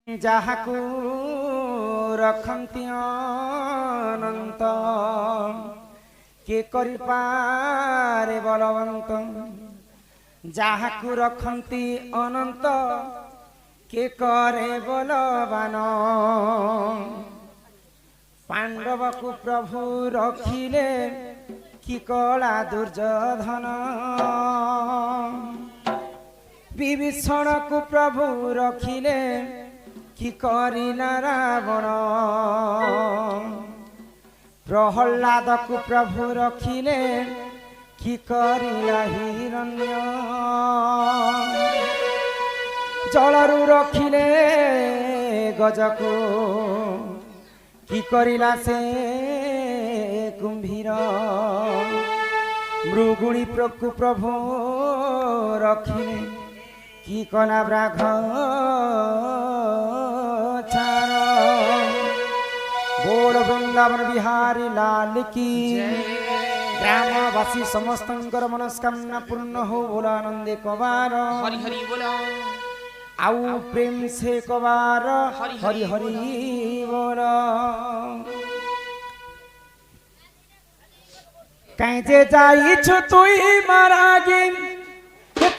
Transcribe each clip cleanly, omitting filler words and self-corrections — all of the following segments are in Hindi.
ଯାହାକୁ ରଖନ୍ତି ଅନନ୍ତ କିଏ କରିପାରେ ବଳବନ୍ତ ଯାହାକୁ ରଖନ୍ତି ଅନନ୍ତ କିଏ କରେ ବଳବାନ ପାଣ୍ଡବକୁ ପ୍ରଭୁ ରଖିଲେ କି କଳା ଦୁର୍ଯ୍ୟୋଧନ ବିଭୀଷଣକୁ ପ୍ରଭୁ ରଖିଲେ କି କରିଲା ରାବଣ ପ୍ରହଲ୍ଲାଦକୁ ପ୍ରଭୁ ରଖିଲେ କି କରିଲା ହିରଣ୍ୟ ଜଳରୁ ରଖିଲେ ଗଜକୁ କି କରିଲା ସେ କୁମ୍ଭୀର ମୃଗୁଣୀ ପ୍ରଭୁ ରଖିଲେ কি কলা ব্রাঘ ছাড় बोल वृंदावन बिहारी लाल की ग्रामवासी समस्तंकर मनस्कामना पूर्ण हो बोला आनंदे कबार हरि हरि बोला आउ प्रेम से कबार हरि हरि बोला कहीं जे जाई छु तुई मारागी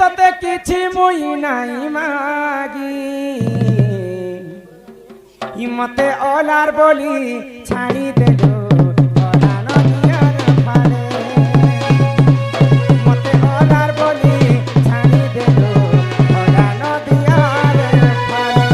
तते किछि मुई नाई मागी हिम्मते ओलार बोली छाड़ी देलो ओला नदियार फाले मते ओलार बोली छाड़ी देलो ओला नदियार फाले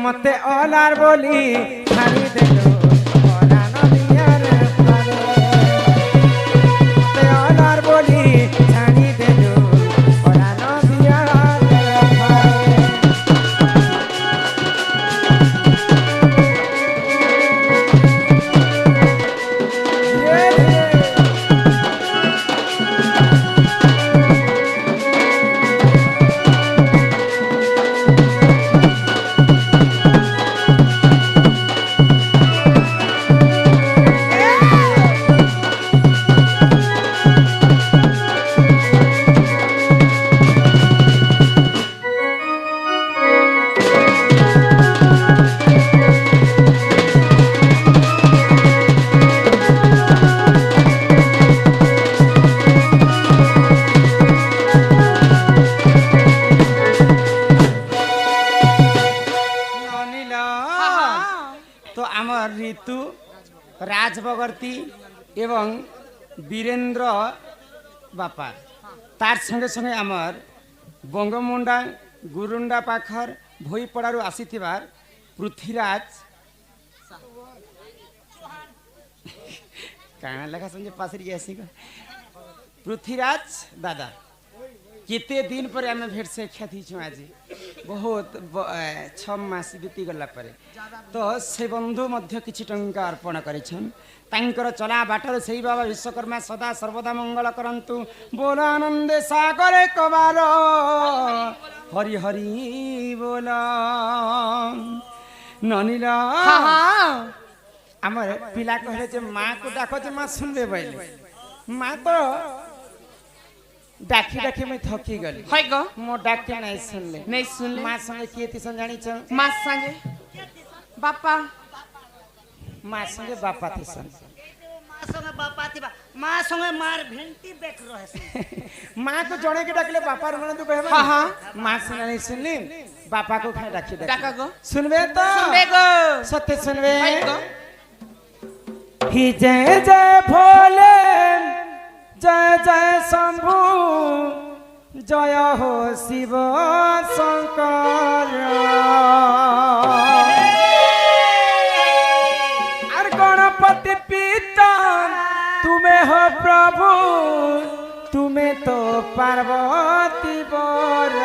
मते ओलार बोली छाड़ी देलो ओला नदियार फाले मते ओलार बोली छाड़ी देलो ओला नदियार फाले ऋतु राजबगर्ती एवं वीरेंद्र बापा तार संगे संगे आमर बंगमुंडा गुरुंडा पाखर भोईपड़ारू आसीथिबार पृथ्वीराज काना लगा संजे पासरी आसी पृथ्वीराज दादा केते दिन पर आम भेट से ख्याति छु आज बहुत 6 मास बीती गला परे तो से बंधु मध्य किछि टंका अर्पण करिछन तांकर चला बाटर सेई बाबा विश्वकर्मा सदा सर्वदा मंगल करंतु बोल आनंद सागर कबार हरि हरि बोल ननीला आमर पिला कहले जे माँ को डाको जे माँ सुनबे बैले माँ तो डाकी डाकी मैं थकी गली হয় গো मो डाके नहीं सुनले माँ संगे केती सन जानी छ माँ संगे बापा माँ संगे बापा थी सन माँ संगे बापा थी माँ संगे मार भेंटी बैठ रहे माँ को जोड़े के डाकले बापा रुमन तू कहबे हाँ हाँ माँ सुना नहीं सुनली बापा को खाए डाकी डाका गो सुनबे तो सुनबे गो सत्य सुनबे হয় গো ही जय जय भोले जय जय शंभु जय हो शिव शंकर और गणपति पिता तुम्हें हो प्रभु तुम्हें तो पार्वती बर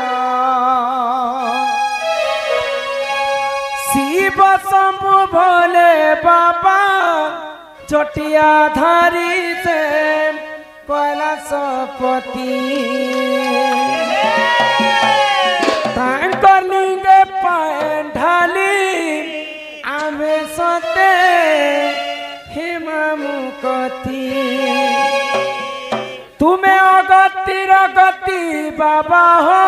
शिव शंभु भोले बाबा चटिया धारी से कैलाशपति तांकर लिंगे पाए ढाली आमे सते हेमामुकती तुम्हें अगति रगति बाबा हो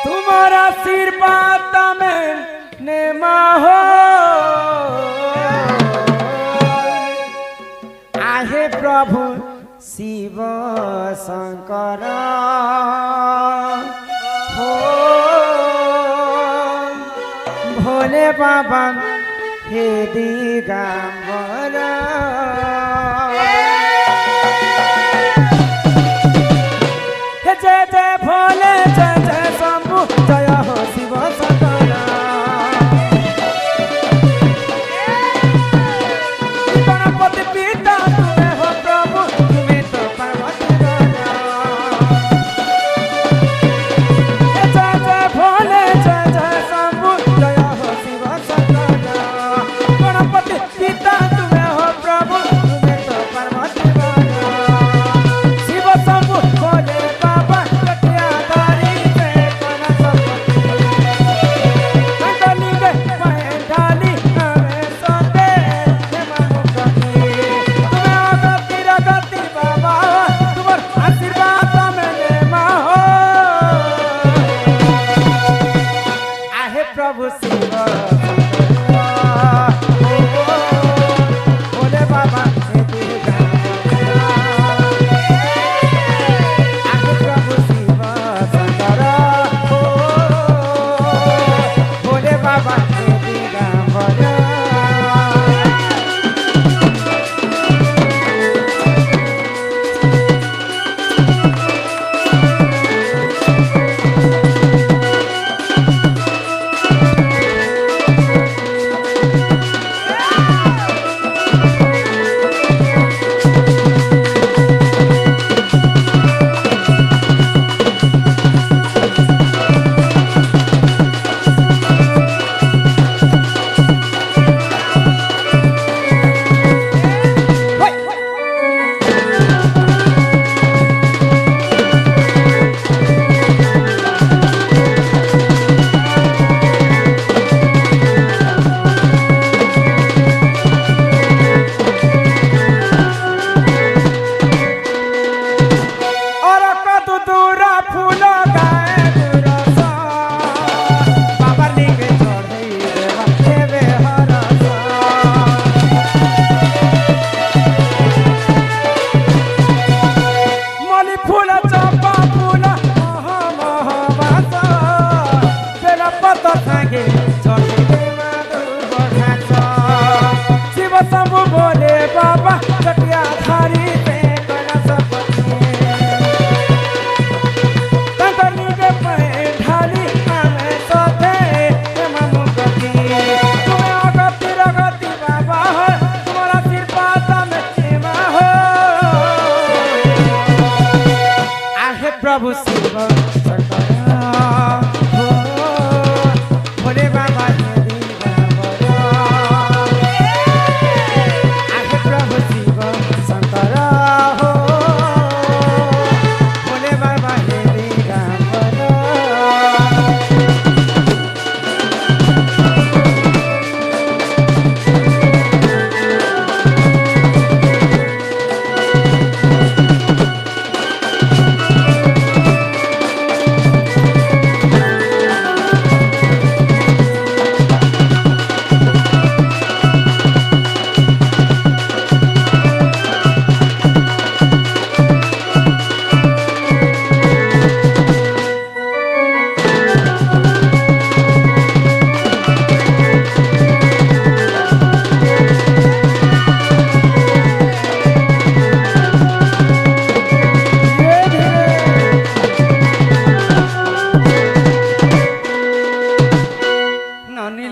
तुम्हारा आशीर्वाद में नेमा हो आहे प्रभु शिव शंकर हो भोले बाबा हे दिगंबर जय जय भोले जय जय शंभु जय हो शिव शंकर गणपति पिता तुम्हें हो प्रभु तुम्हें तो पार्वती जय जय भोले जय जय शंभु जय हो शिव शंकर गणपति पिता तुम्हें हो प्रभु तुम्हें तो पार्वती शिव शंभु भोले बाबा कटिया धारी से प्रभु शिव भोले बाबा प्रभु शिव शंकर भोले बाबा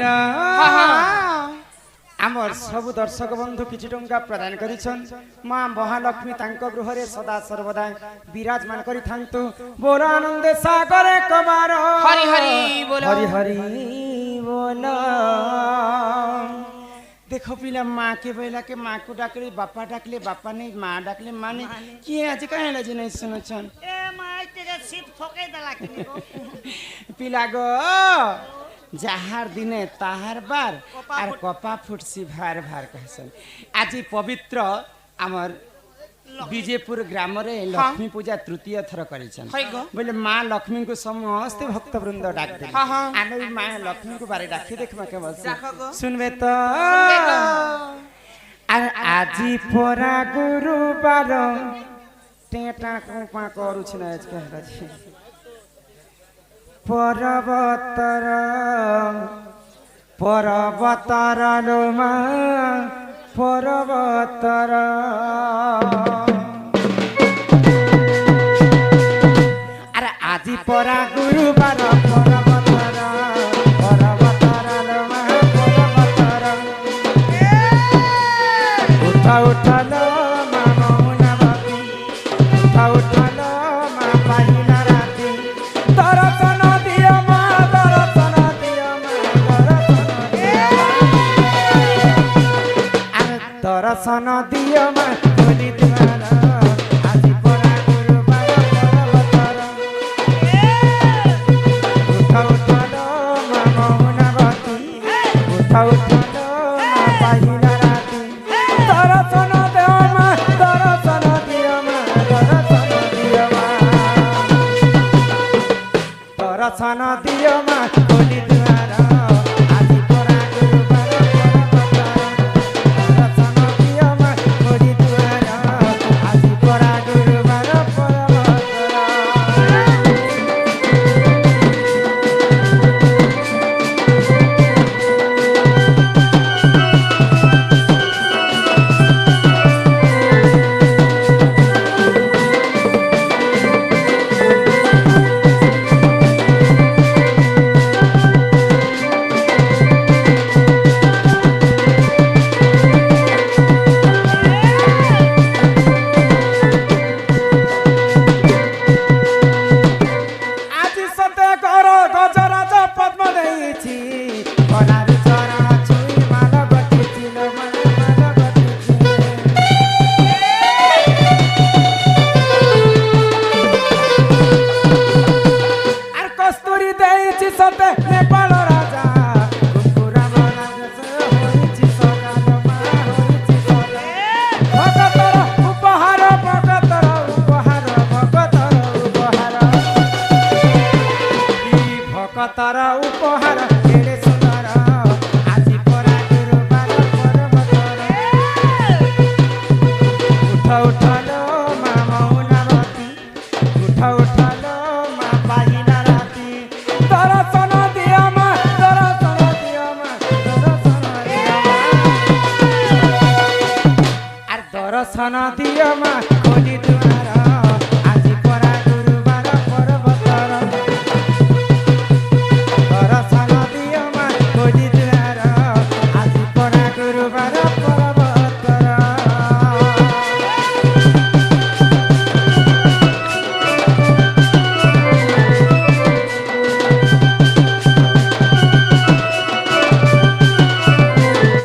କହିଲ আমার সবু দর্শক বন্ধু কিছু টঙ্কা প্রদান করেছেন মা মহালক্ষ্মী তাঙ্ক গৃহরে সদা সর্বদা বিরাজমান করে থাকতু বল আনন্দে সাগরে কবার হরি হরি বল হরি হরি বল দেখো পিলা মাকে বইলাকে মাকে ডাকলে বাপা ডাকলে বাপা নেই মা ডাকলে মানে কি আছে কাহে লাজি নাই শুনছন এ মাই তেরে সিপ ঠকাই দেলা কিনি গো পিলা গো যাহার দিনে তাহার বার আর কপা ফুটছি ভার ভার কহসন আজি পবিত্র আমার বিজেপুর গ্রামরে লক্ষ্মী পূজা তৃতীয় থর করেছেন বলে মা লক্ষ্মী को समस्त भक्त वृंद डाक दे आने मां लक्ष्मी को बारे डाकी देखमा के बस सुनबे तो আর আজি পরা গুরুবার টেটা কোপা করুছ না আজকে হাজি পর্বতর পর্বতর লোমা পর্বতর আরে আজি পরা গুরুবার পর্বতর পর্বতর লোমা পর্বতর উঠা উঠালো মা মৌনবতী উঠা উঠালো মা পাহিলা রাতি দর্শন দিও মা দর্শন দিও মা দর্শন দিও মা বলি দুয়ার আজি পরা গুরুবার পর্বতর উঠা উঠালো মা মৌনবতী উঠা উঠালো মা পাহিলা রাতি দর্শন দিও মা দর্শন দিও মা দর্শন দিও মা দর্শন দিও মা বলি দুয়ার আজি পরা গুরুবার পর্বতর দর্শন দিও মা বলি দুয়ার আজি পরা গুরুবার পর্বতর আজি সতে কর গজরাজ পদ্ম দেইছি